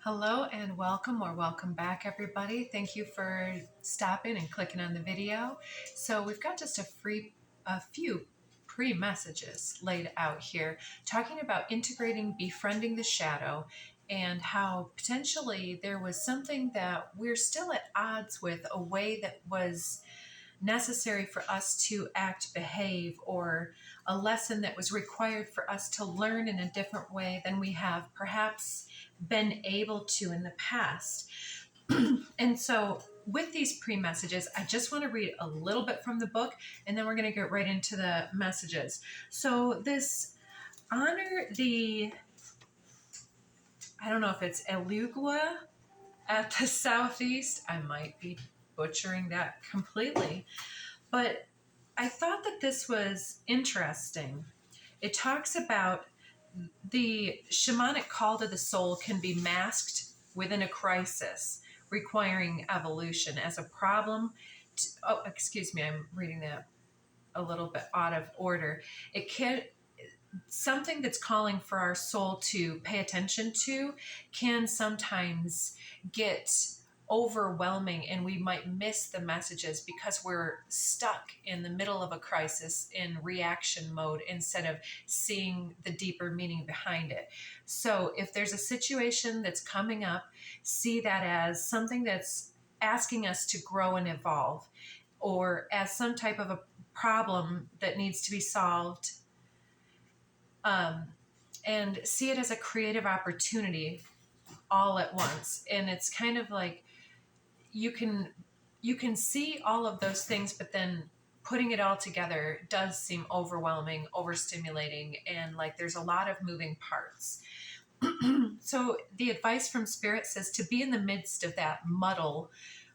Hello and welcome or welcome back, everybody. Thank you for stopping and clicking on the video. So we've got just a few pre-messages laid out here talking about integrating, befriending the shadow, and how potentially there was something that we're still at odds with, a way that was necessary for us to act, behave, or a lesson that was required for us to learn in a different way than we have perhaps been able to in the past. And so with these pre-messages, I just want to read a little bit from the book, and then we're going to get right into the messages. So this honor the, I don't know if it's Elugua at the southeast. I might be butchering that completely, but I thought that this was interesting. It talks about the shamanic call to the soul can be masked within a crisis, requiring evolution as a problem. Oh, excuse me, I'm reading that a little bit out of order. It can, something that's calling for our soul to pay attention to can sometimes get overwhelming, and we might miss the messages because we're stuck in the middle of a crisis in reaction mode instead of seeing the deeper meaning behind it. So if there's a situation that's coming up, see that as something that's asking us to grow and evolve, or as some type of a problem that needs to be solved, and see it as a creative opportunity all at once. And it's kind of like you can see all of those things, but then putting it all together does seem overwhelming, overstimulating, and like there's a lot of moving parts. So the advice from Spirit says to be in the midst of that muddle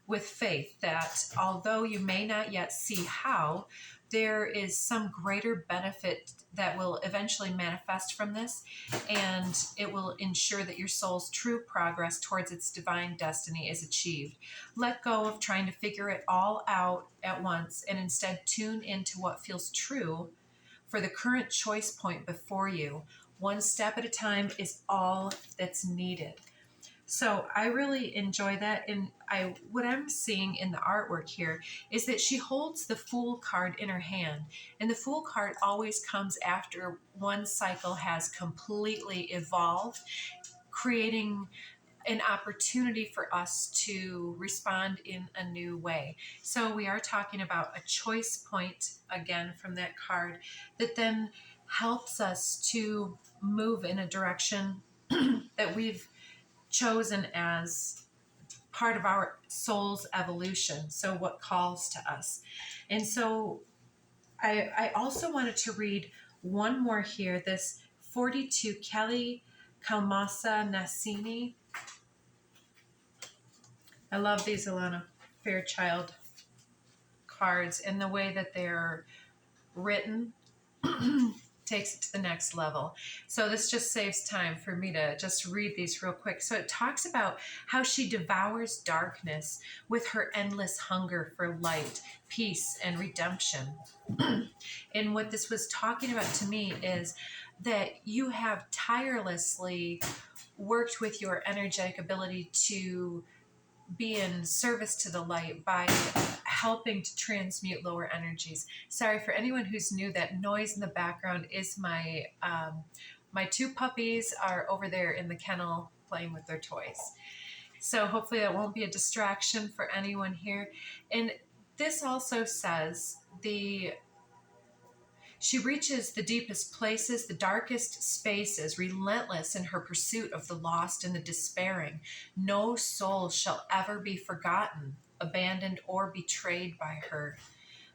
with faith, that although you may not yet see how, there is some greater benefit that will eventually manifest from this, and it will ensure that your soul's true progress towards its divine destiny is achieved. Let go of trying to figure it all out at once, and instead tune into what feels true for the current choice point before you. One step at a time is all that's needed. So I really enjoy that. And what I'm seeing in the artwork here is that she holds the Fool card in her hand. And the Fool card always comes after one cycle has completely evolved, creating an opportunity for us to respond in a new way. So we are talking about a choice point, again, from that card, that then helps us to move in a direction that we've chosen as part of our soul's evolution. So what calls to us. And so I also wanted to read one more here, this 42 Kelly Kalmasa Nassini. I love these Alana Fairchild cards, and the way that they're written takes it to the next level. So this just saves time for me to just read these real quick. So it talks about how she devours darkness with her endless hunger for light, peace, and redemption. And what this was talking about to me is that you have tirelessly worked with your energetic ability to be in service to the light by helping to transmute lower energies. Sorry for anyone who's new, that noise in the background is my my two puppies are over there in the kennel playing with their toys. So hopefully that won't be a distraction for anyone here. And this also says she reaches the deepest places, the darkest spaces, relentless in her pursuit of the lost and the despairing. No soul shall ever be forgotten, abandoned, or betrayed by her.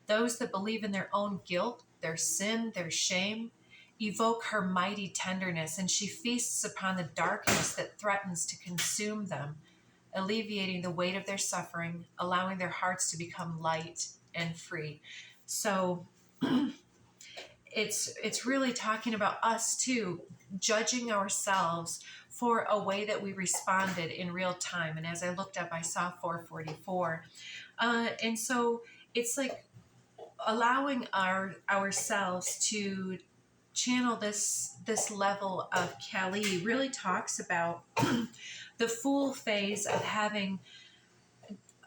Those that believe in their own guilt, their sin, their shame, evoke her mighty tenderness, and she feasts upon the darkness that threatens to consume them, alleviating the weight of their suffering, allowing their hearts to become light and free. So it's really talking about us too, judging ourselves for a way that we responded in real time. And as I looked up, I saw 444. And so it's like allowing ourselves to channel this level of Kali really talks about the Fool phase of having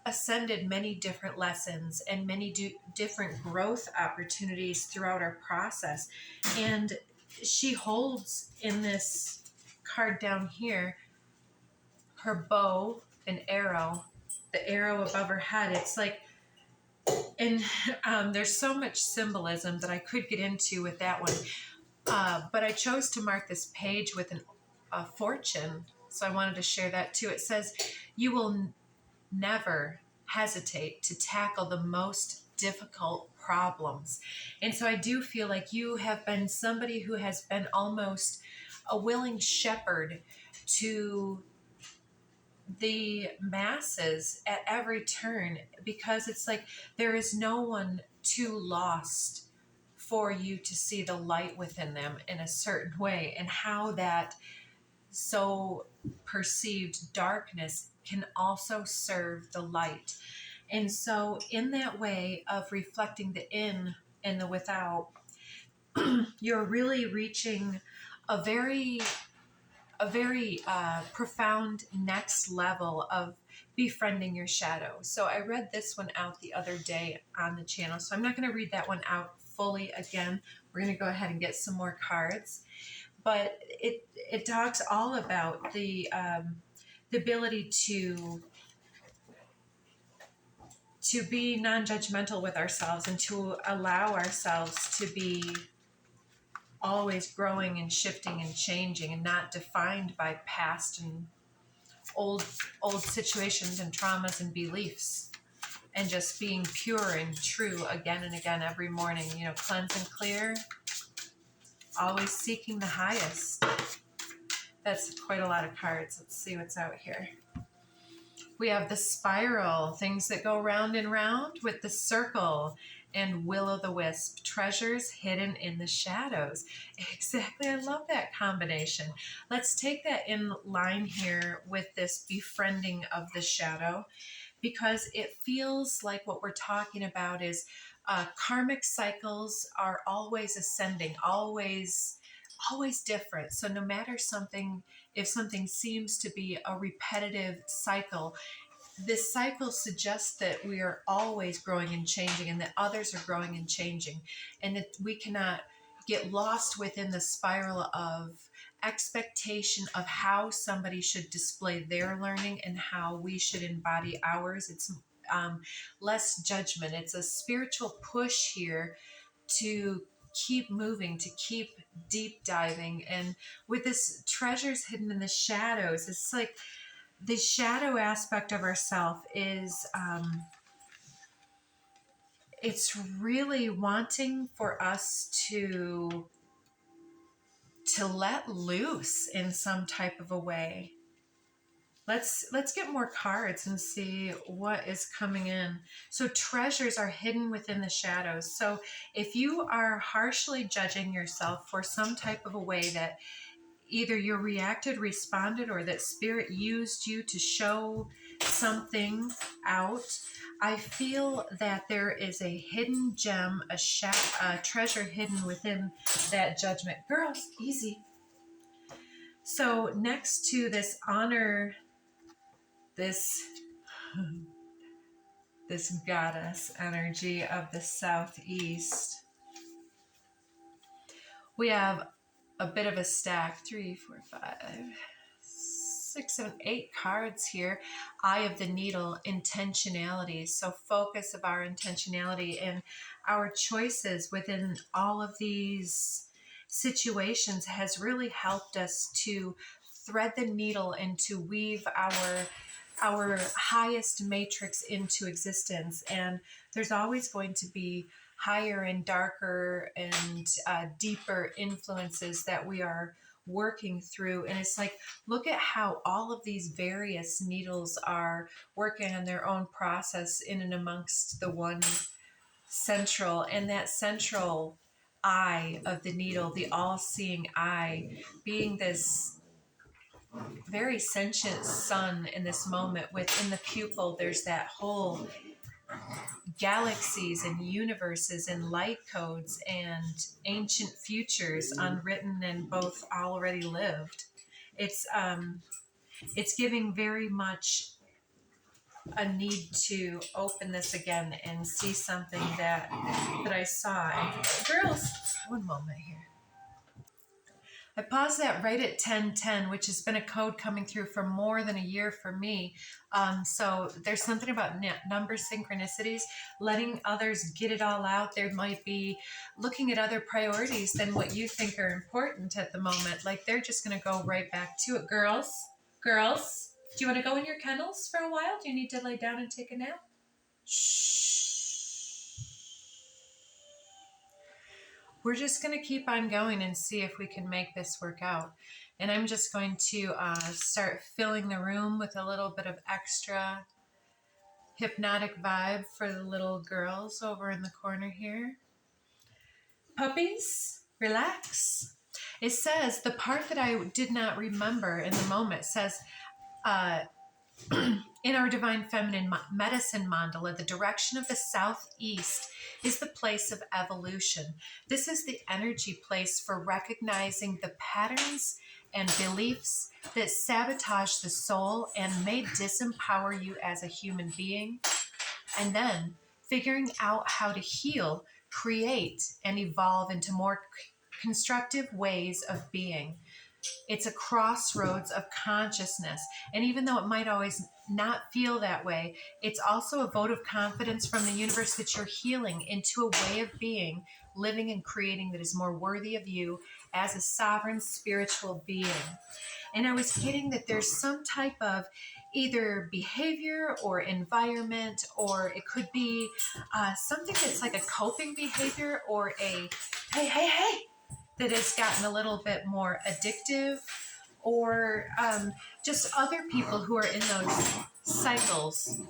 ascended many different lessons and many different growth opportunities throughout our process. And she holds in this card down here her bow and arrow, the arrow above her head. It's like, and there's so much symbolism that I could get into with that one. But I chose to mark this page with a fortune. So I wanted to share that too. It says, you will never hesitate to tackle the most difficult problems. And so I do feel like you have been somebody who has been almost a willing shepherd to the masses at every turn, because it's like there is no one too lost for you to see the light within them in a certain way, and how that so perceived darkness can also serve the light. And so in that way of reflecting the in and the without, you're really reaching a very profound next level of befriending your shadow. So I read this one out the other day on the channel, so I'm not going to read that one out fully again. We're going to go ahead and get some more cards. But it talks all about the ability to be non-judgmental with ourselves, and to allow ourselves to be always growing and shifting and changing, and not defined by past and old situations and traumas and beliefs, and just being pure and true again and again every morning. You know, cleanse and clear, always seeking the highest. That's quite a lot of cards. Let's see what's out here. We have the spiral, things that go round and round, with the circle and will-o'-the-wisp, treasures hidden in the shadows. Exactly, I love that combination. Let's take that in line here with this befriending of the shadow, because it feels like what we're talking about is karmic cycles are always ascending, always different. So no matter if something seems to be a repetitive cycle, this cycle suggests that we are always growing and changing, and that others are growing and changing, and that we cannot get lost within the spiral of expectation of how somebody should display their learning and how we should embody ours. It's less judgment. It's a spiritual push here to keep moving, to keep deep diving. And with this treasures hidden in the shadows, it's like the shadow aspect of ourself is it's really wanting for us to let loose in some type of a way. Let's get more cards and see what is coming in. So treasures are hidden within the shadows. So if you are harshly judging yourself for some type of a way that either you reacted, responded, or that spirit used you to show something out, I feel that there is a hidden gem, a treasure hidden within that judgment. Girls, easy. So next to this honor, this goddess energy of the southeast, we have a bit of a stack, 3, 4, 5, 6, 7, 8 cards here. Eye of the needle, intentionality. So focus of our intentionality and our choices within all of these situations has really helped us to thread the needle and to weave our highest matrix into existence. And there's always going to be higher and darker and deeper influences that we are working through. And it's like, look at how all of these various needles are working on their own process in and amongst the one central, and that central eye of the needle, the all-seeing eye, being this very sentient sun in this moment. Within the pupil, there's that whole galaxies and universes and light codes and ancient futures unwritten and both already lived. It's giving very much a need to open this again and see something that I saw. And girls, one moment here. I paused that right at 10:10, which has been a code coming through for more than a year for me. So there's something about number synchronicities, letting others get it all out. There might be looking at other priorities than what you think are important at the moment. Like they're just going to go right back to it. Girls, do you want to go in your kennels for a while? Do you need to lay down and take a nap? Shh. We're just going to keep on going and see if we can make this work out. And I'm just going to start filling the room with a little bit of extra hypnotic vibe for the little girls over in the corner here. Puppies, relax. It says, the part that I did not remember in the moment says, in our Divine Feminine Medicine Mandala, the direction of the southeast is the place of evolution. This is the energy place for recognizing the patterns and beliefs that sabotage the soul and may disempower you as a human being, and then figuring out how to heal, create, and evolve into more constructive ways of being. It's a crossroads of consciousness. And even though it might always not feel that way, it's also a vote of confidence from the universe that you're healing into a way of being, living and creating that is more worthy of you as a sovereign spiritual being. And I was getting that there's some type of either behavior or environment, or it could be something that's like a coping behavior or a hey, that has gotten a little bit more addictive, or just other people who are in those cycles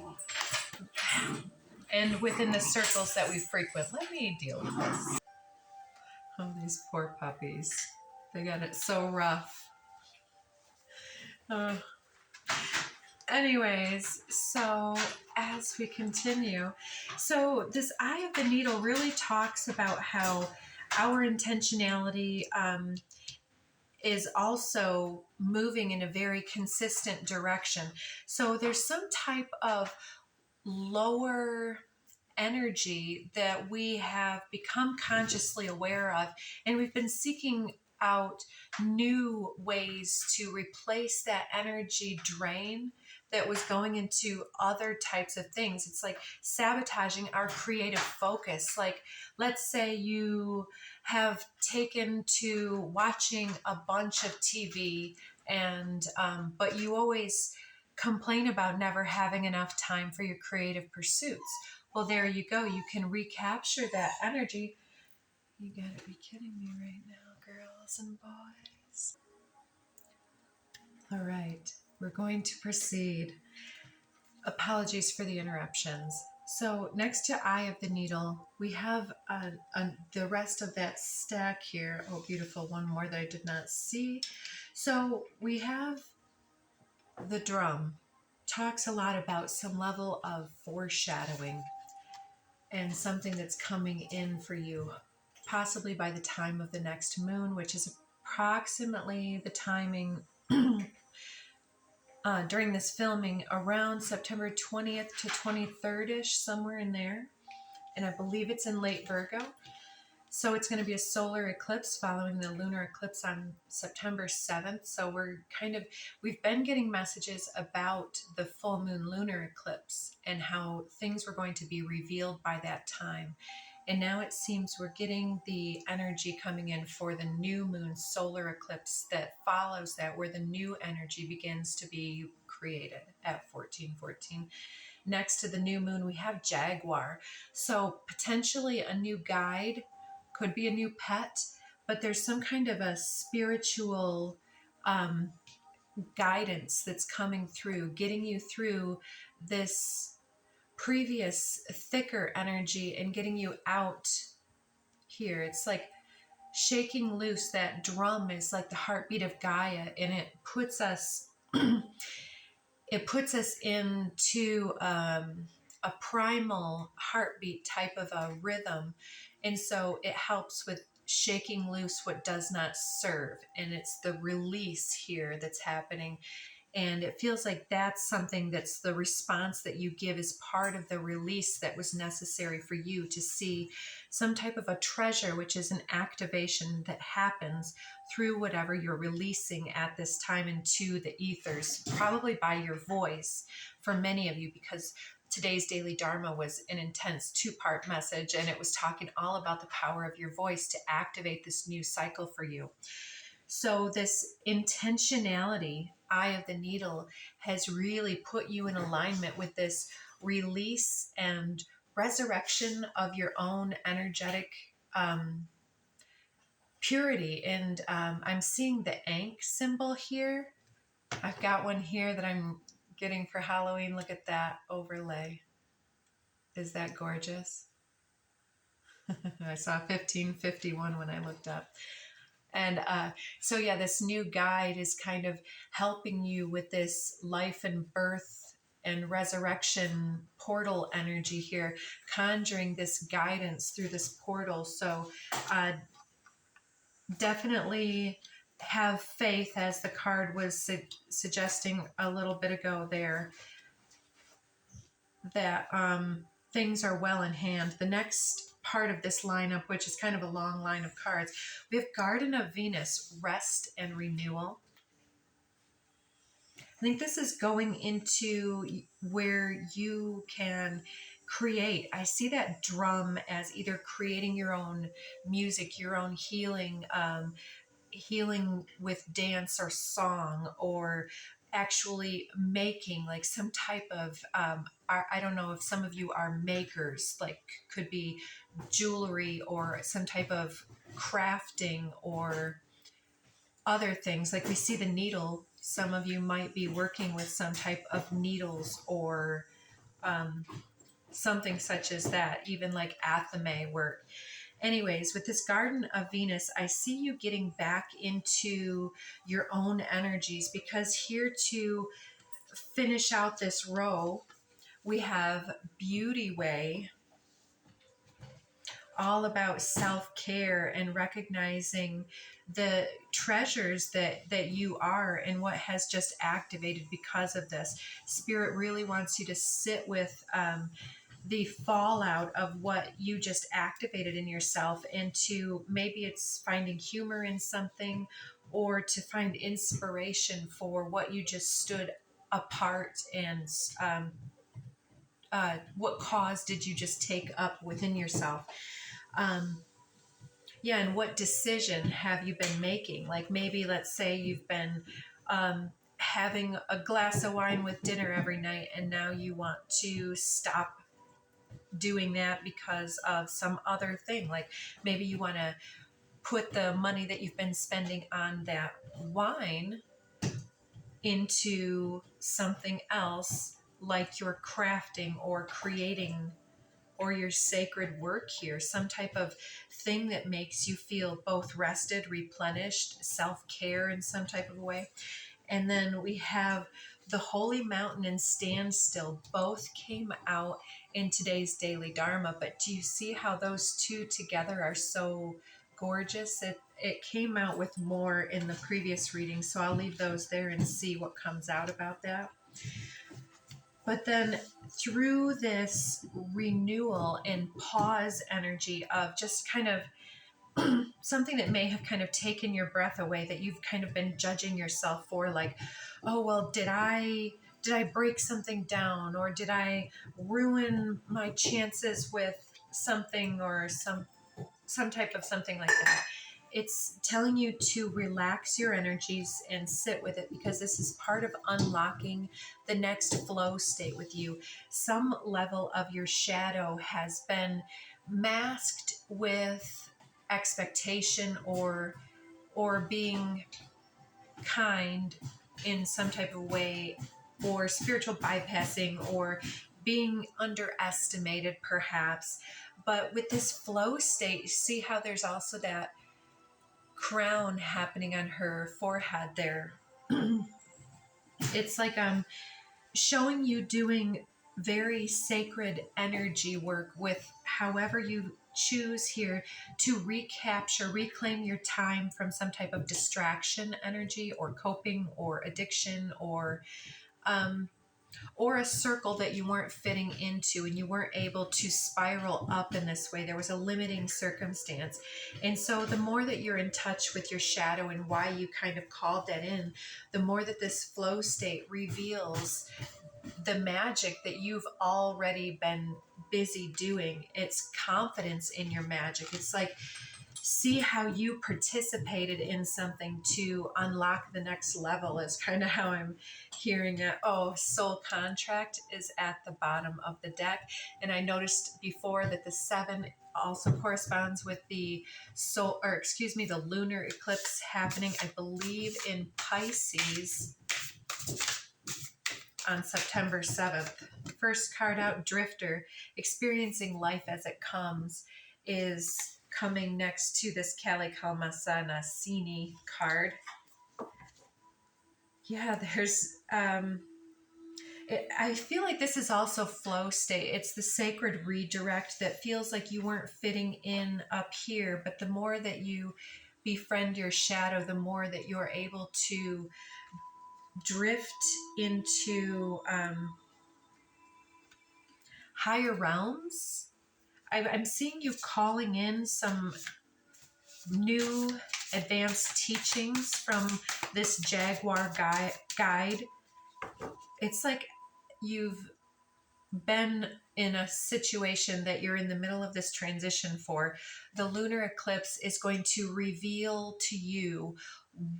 and within the circles that we frequent. Let me deal with this. Oh, these poor puppies. They got it so rough. Anyways, so as we continue, so this Eye of the Needle really talks about how our intentionality is also moving in a very consistent direction. So there's some type of lower energy that we have become consciously aware of, and we've been seeking out new ways to replace that energy drain that was going into other types of things. It's like sabotaging our creative focus. Like, let's say you have taken to watching a bunch of TV, and but you always complain about never having enough time for your creative pursuits. Well, there you go. You can recapture that energy. You gotta be kidding me right now, girls and boys. All right, we're going to proceed. Apologies for the interruptions. So next to Eye of the Needle, we have the rest of that stack here. Oh, beautiful. One more that I did not see. So we have the drum. Talks a lot about some level of foreshadowing and something that's coming in for you, possibly by the time of the next moon, which is approximately the timing during this filming around September 20th to 23rd-ish, somewhere in there. And I believe it's in late Virgo. So it's going to be a solar eclipse following the lunar eclipse on September 7th. So we've been getting messages about the full moon lunar eclipse and how things were going to be revealed by that time. And now it seems we're getting the energy coming in for the new moon solar eclipse that follows that, where the new energy begins to be created at 1414. Next to the new moon, we have Jaguar. So potentially a new guide, could be a new pet, but there's some kind of a spiritual guidance that's coming through, getting you through this previous thicker energy and getting you out here. It's like shaking loose. That drum is like the heartbeat of Gaia, and it puts us into a a primal heartbeat type of a rhythm. And so it helps with shaking loose what does not serve. And it's the release here that's happening. And it feels like that's something that's the response that you give is part of the release that was necessary for you to see some type of a treasure, which is an activation that happens through whatever you're releasing at this time into the ethers, probably by your voice for many of you, because today's Daily Dharma was an intense 2-part message, and it was talking all about the power of your voice to activate this new cycle for you. So this intentionality, eye of the needle, has really put you in alignment with this release and resurrection of your own energetic purity. And I'm seeing the Ankh symbol here. I've got one here that I'm getting for Halloween. Look at that overlay. Is that gorgeous? I saw 1551 when I looked up. And so, yeah, this new guide is kind of helping you with this life and birth and resurrection portal energy here, conjuring this guidance through this portal. So definitely have faith, as the card was suggesting a little bit ago there, that things are well in hand. The next part of this lineup, which is kind of a long line of cards, we have Garden of Venus, Rest and Renewal. I think this is going into where you can create. I see that drum as either creating your own music, your own healing, healing with dance or song, or actually making like some type of I don't know if some of you are makers, like could be jewelry or some type of crafting or other things. Like we see the needle, some of you might be working with some type of needles or something such as that, even like athame work. Anyways, with this Garden of Venus, I see you getting back into your own energies, because here to finish out this row, we have Beauty Way, all about self-care and recognizing the treasures that you are and what has just activated because of this. Spirit really wants you to sit with the fallout of what you just activated in yourself, and to maybe it's finding humor in something, or to find inspiration for what you just stood apart, and what cause did you just take up within yourself. Yeah, and what decision have you been making? Like maybe let's say you've been having a glass of wine with dinner every night, and now you want to stop doing that because of some other thing. Like maybe you want to put the money that you've been spending on that wine into something else, like your crafting or creating or your sacred work here, some type of thing that makes you feel both rested, replenished, self-care in some type of way. And then we have the Holy Mountain and Standstill. Both came out in today's Daily Dharma, but do you see how those two together are so gorgeous? It came out with more in the previous reading, so I'll leave those there and see what comes out about that. But then through this renewal and pause energy of just kind of something that may have kind of taken your breath away, that you've kind of been judging yourself for, like, oh, well, did I break something down, or did I ruin my chances with something, or some type of something like that. It's telling you to relax your energies and sit with it, because this is part of unlocking the next flow state with you. Some level of your shadow has been masked with expectation or being kind in some type of way, or spiritual bypassing, or being underestimated perhaps. But with this flow state, you see how there's also that crown happening on her forehead there. It's like I'm showing you doing very sacred energy work with however you choose here to reclaim your time from some type of distraction energy or coping or addiction um, or a circle that you weren't fitting into and you weren't able to spiral up in this way. There was a limiting circumstance. And so the more that you're in touch with your shadow and why you kind of called that in, the more that this flow state reveals the magic that you've already been busy doing. It's confidence in your magic. It's like, see how you participated in something to unlock the next level is kind of how I'm hearing it. Oh, soul contract is at the bottom of the deck. And I noticed before that the 7 also corresponds with the the lunar eclipse happening, I believe, in Pisces on September 7th. First card out, Drifter, experiencing life as it comes, is coming next to this Kali Kalmasana Sini card. Yeah, there's, I feel like this is also flow state. It's the sacred redirect that feels like you weren't fitting in up here, but the more that you befriend your shadow, the more that you're able to drift into higher realms. I'm seeing you calling in some new advanced teachings from this Jaguar guide. It's like you've been in a situation that you're in the middle of this transition for. The lunar eclipse is going to reveal to you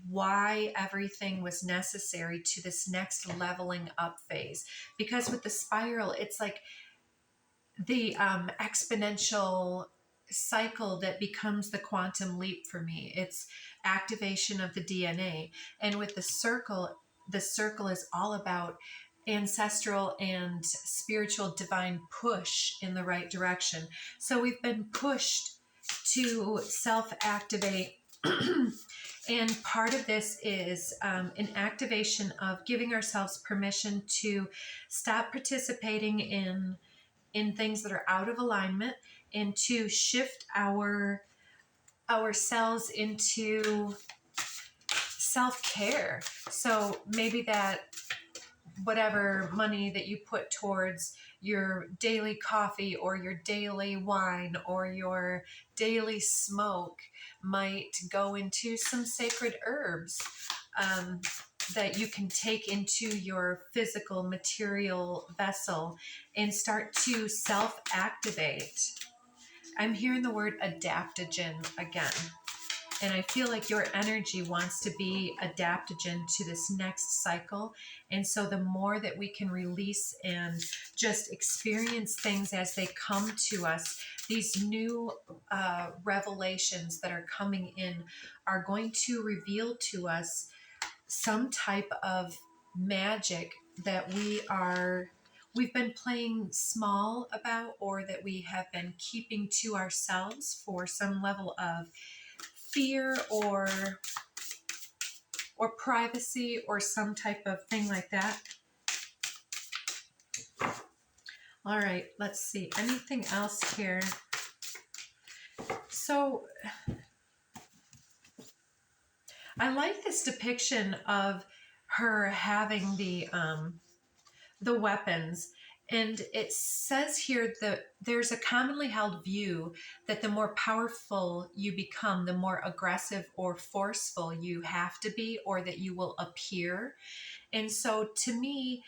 why everything was necessary to this next leveling up phase. Because with the spiral, it's like the exponential cycle that becomes the quantum leap for me. It's activation of the DNA. And with the circle is all about ancestral and spiritual divine push in the right direction. So we've been pushed to self-activate. And part of this is an activation of giving ourselves permission to stop participating in things that are out of alignment and to shift ourselves into self-care. So maybe that whatever money that you put towards your daily coffee or your daily wine or your daily smoke might go into some sacred herbs that you can take into your physical material vessel and start to self-activate. I'm hearing the word adaptogen again. And I feel like your energy wants to be adaptogen to this next cycle. And so the more that we can release and just experience things as they come to us, these new revelations that are coming in are going to reveal to us some type of magic that we've been playing small about, or that we have been keeping to ourselves for some level of fear or privacy or some type of thing like that. All right, let's see. Anything else here? So I like this depiction of her having the weapons. And it says here that there's a commonly held view that the more powerful you become, the more aggressive or forceful you have to be, or that you will appear. And so to me,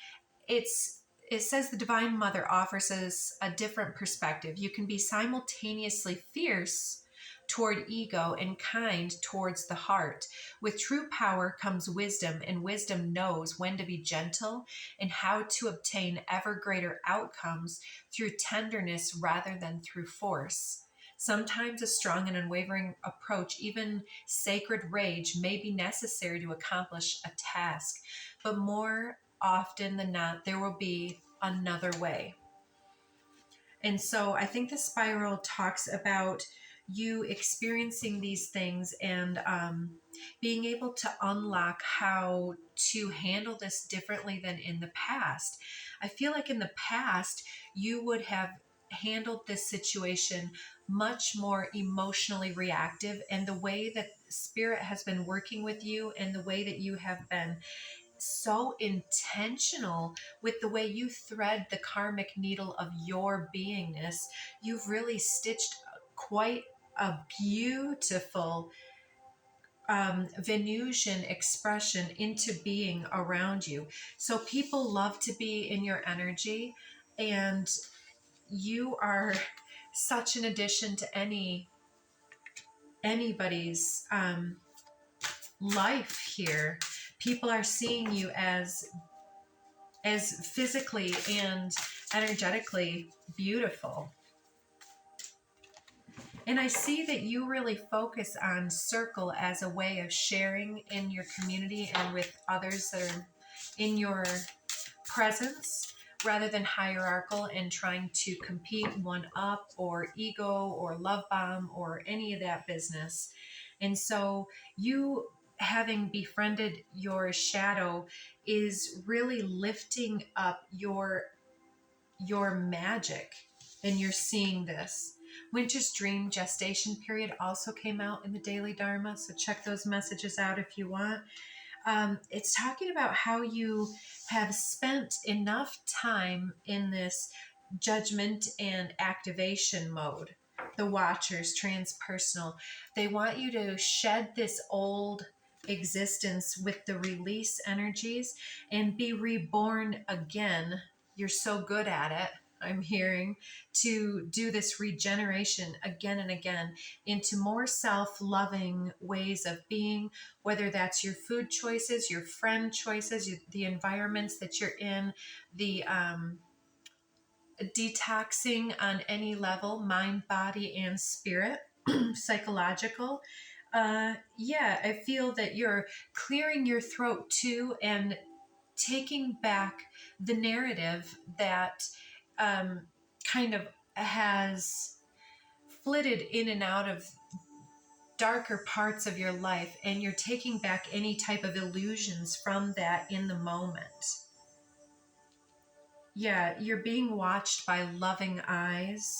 it says the Divine Mother offers us a different perspective. You can be simultaneously fierce toward ego and kind towards the heart. With true power comes wisdom, and wisdom knows when to be gentle and how to obtain ever greater outcomes through tenderness rather than through force. Sometimes a strong and unwavering approach, even sacred rage, may be necessary to accomplish a task, but more often than not, there will be another way. And so I think the spiral talks about you experiencing these things and being able to unlock how to handle this differently than in the past. I feel like in the past, you would have handled this situation much more emotionally reactive, and the way that spirit has been working with you and the way that you have been so intentional with the way you thread the karmic needle of your beingness, you've really stitched quite a beautiful Venusian expression into being around you. So people love to be in your energy, and you are such an addition to anybody's life here. People are seeing you as physically and energetically beautiful. And I see that you really focus on circle as a way of sharing in your community and with others that are in your presence, rather than hierarchical and trying to compete, one up, or ego, or love bomb, or any of that business. And so you having befriended your shadow is really lifting up your magic, and you're seeing this. Winter's Dream gestation period also came out in the Daily Dharma, so check those messages out if you want. It's talking about how you have spent enough time in this judgment and activation mode. The Watchers, transpersonal, they want you to shed this old existence with the release energies and be reborn again. You're so good at it, I'm hearing, to do this regeneration again and again into more self-loving ways of being, whether that's your food choices, your friend choices, the environments that you're in, the detoxing on any level, mind, body, and spirit, psychological. Yeah, I feel that you're clearing your throat too, and taking back the narrative that kind of has flitted in and out of darker parts of your life, and you're taking back any type of illusions from that in the moment. Yeah, you're being watched by loving eyes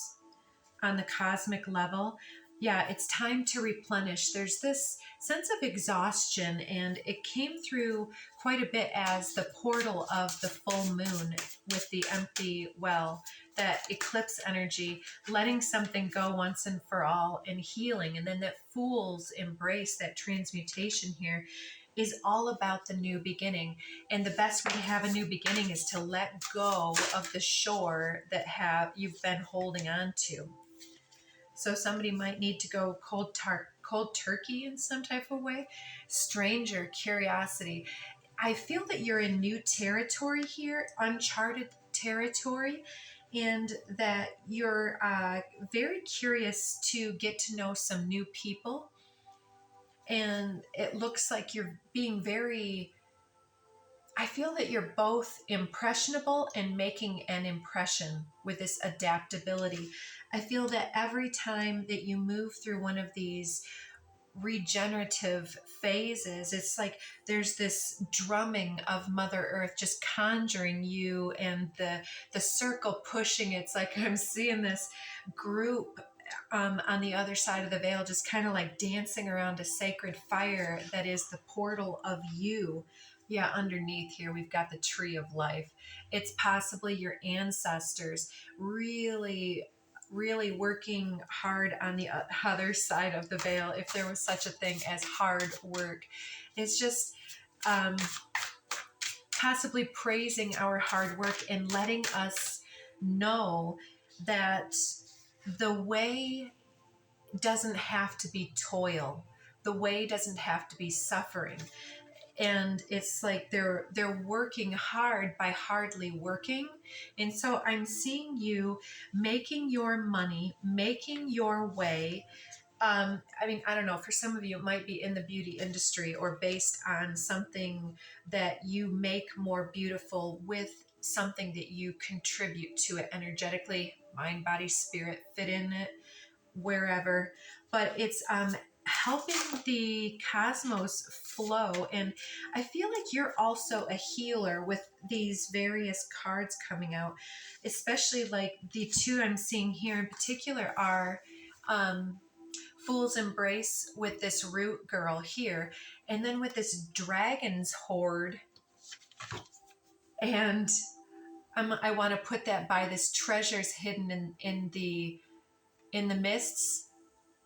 on the cosmic level. Yeah, it's time to replenish. There's this sense of exhaustion, and it came through quite a bit as the portal of the full moon with the empty well, that eclipse energy, letting something go once and for all, and healing. And then that fool's embrace, that transmutation here, is all about the new beginning. And the best way to have a new beginning is to let go of the shore that you've been holding on to. So somebody might need to go cold turkey in some type of way. Stranger, curiosity. I feel that you're in new territory here, uncharted territory, and that you're very curious to get to know some new people. And it looks like you're being very... I feel that you're both impressionable and making an impression with this adaptability. I feel that every time that you move through one of these regenerative phases, it's like there's this drumming of Mother Earth just conjuring you, and the circle pushing. It's like I'm seeing this group on the other side of the veil just kind of like dancing around a sacred fire that is the portal of you. Yeah, underneath here we've got the tree of life. It's possibly your ancestors really working hard on the other side of the veil, if there was such a thing as hard work. It's just possibly praising our hard work and letting us know that the way doesn't have to be toil. The way doesn't have to be suffering. And it's like they're working hard by hardly working. And so I'm seeing you making your money, making your way. I mean, I don't know, for some of you it might be in the beauty industry, or based on something that you make more beautiful with something that you contribute to it energetically, mind, body, spirit, fit in it wherever. But it's helping the cosmos flow. And I feel like you're also a healer with these various cards coming out, especially like the two I'm seeing here in particular are Fool's Embrace with this root girl here, and then with this dragon's horde. And I want to put that by this treasures hidden in the mists,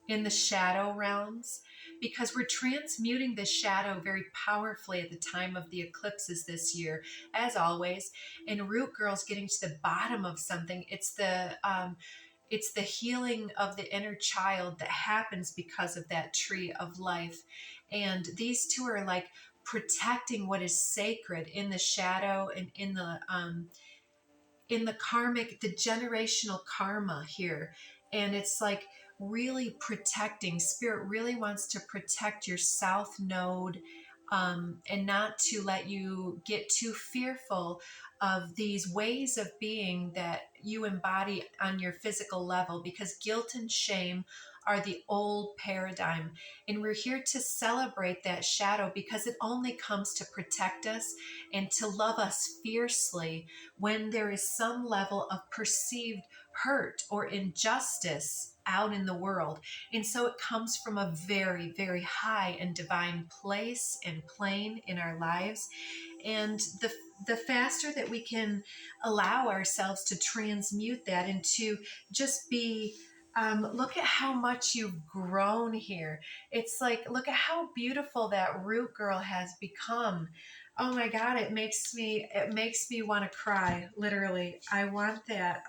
in the shadow realms, because we're transmuting the shadow very powerfully at the time of the eclipses this year, as always. And Root Girl's getting to the bottom of something. It's the healing of the inner child that happens because of that tree of life. And these two are like protecting what is sacred in the shadow and in the karmic, the generational karma here. And it's like really protecting. Spirit really wants to protect your south node, and not to let you get too fearful of these ways of being that you embody on your physical level, because guilt and shame are the old paradigm. And we're here to celebrate that shadow because it only comes to protect us and to love us fiercely when there is some level of perceived hurt or injustice out in the world. And so it comes from a very, very high and divine place and plane in our lives. And the faster that we can allow ourselves to transmute that and to just be, look at how much you've grown here. It's like, look at how beautiful that root girl has become. Oh my God, it makes me want to cry, literally. I want that.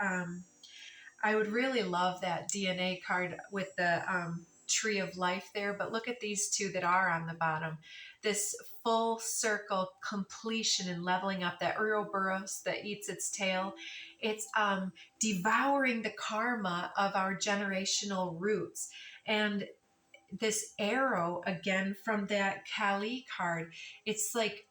I would really love that DNA card with the tree of life there, but look at these two that are on the bottom. This full circle completion and leveling up, that Ouroboros that eats its tail. It's devouring the karma of our generational roots. And this arrow, again, from that Kali card, it's like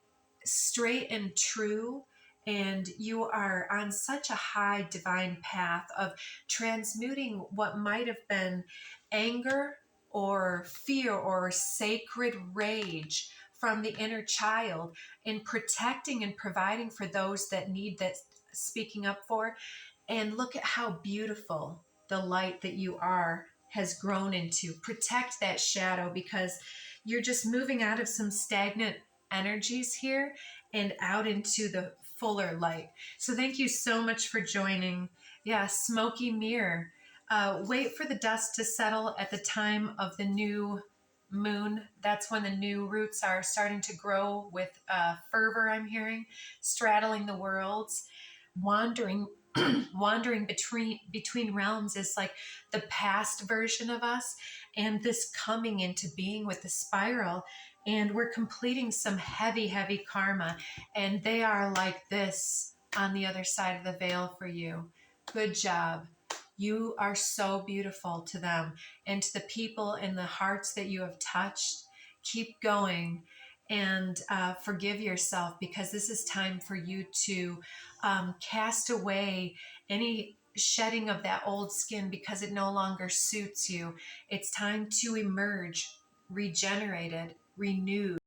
straight and true, and you are on such a high divine path of transmuting what might have been anger or fear or sacred rage from the inner child, and protecting and providing for those that need that speaking up for. And look at how beautiful the light that you are has grown into. Protect that shadow, because you're just moving out of some stagnant energies here and out into the fuller light. So thank you so much for joining. Yeah, smoky mirror. Wait for the dust to settle at the time of the new moon. That's when the new roots are starting to grow with fervor, I'm hearing, straddling the worlds, wandering wandering between realms is like the past version of us, and this coming into being with the spiral. And we're completing some heavy karma, and they are like this on the other side of the veil for you. Good job. You are so beautiful to them and to the people in the hearts that you have touched. Keep going, and forgive yourself, because this is time for you to cast away any shedding of that old skin, because it no longer suits you. It's time to emerge regenerated, renewed.